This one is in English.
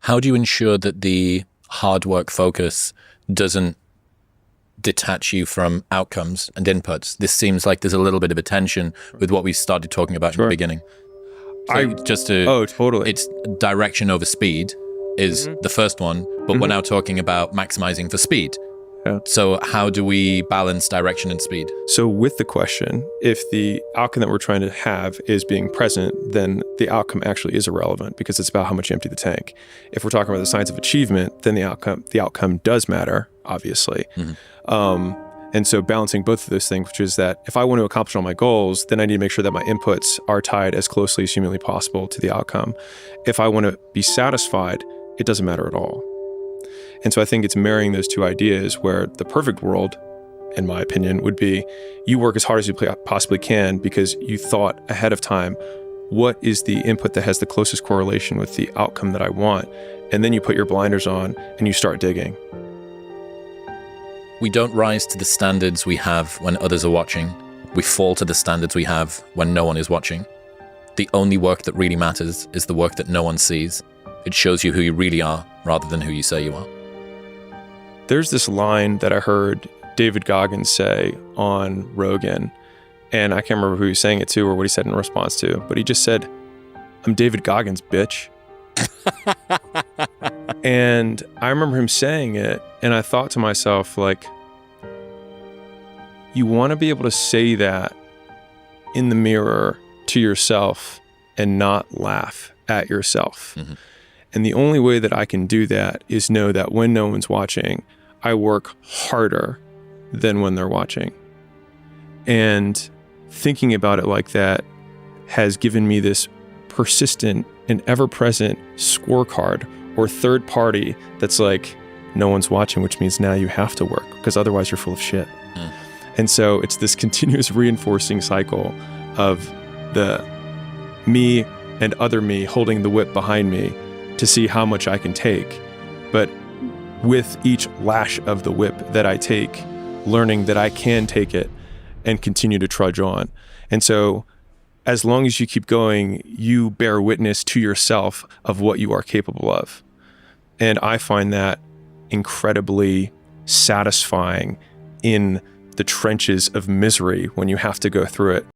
How do you ensure that the hard work focus doesn't detach you from outcomes and inputs? This seems like there's a little bit of a tension with what we started talking about in the beginning. So totally. It's direction over speed is the first one, but we're now talking about maximizing for speed. Yeah. So how do we balance direction and speed? So with the question, if the outcome that we're trying to have is being present, then the outcome actually is irrelevant because it's about how much you empty the tank. If we're talking about the science of achievement, then the outcome does matter, obviously. And so balancing both of those things, which is that if I want to accomplish all my goals, then I need to make sure that my inputs are tied as closely as humanly possible to the outcome. If I want to be satisfied, it doesn't matter at all. And so I think it's marrying those two ideas where the perfect world, in my opinion, would be you work as hard as you possibly can because you thought ahead of time, what is the input that has the closest correlation with the outcome that I want? And then you put your blinders on and you start digging. We don't rise to the standards we have when others are watching. We fall to the standards we have when no one is watching. The only work that really matters is the work that no one sees. It shows you who you really are rather than who you say you are. There's this line that I heard David Goggins say on Rogan, and I can't remember who he was saying it to or what he said in response to, but he just said, "I'm David Goggins, bitch." And I remember him saying it, and I thought to myself, like, you want to be able to say that in the mirror to yourself and not laugh at yourself. And the only way that I can do that is know that when no one's watching, I work harder than when they're watching. And thinking about it like that has given me this persistent and ever-present scorecard or third party that's like, no one's watching, which means now you have to work because otherwise you're full of shit. And so it's this continuous reinforcing cycle of the me and other me holding the whip behind me to see how much I can take. But with each lash of the whip that I take, learning that I can take it and continue to trudge on. And so as long as you keep going, you bear witness to yourself of what you are capable of. And I find that incredibly satisfying in the trenches of misery when you have to go through it.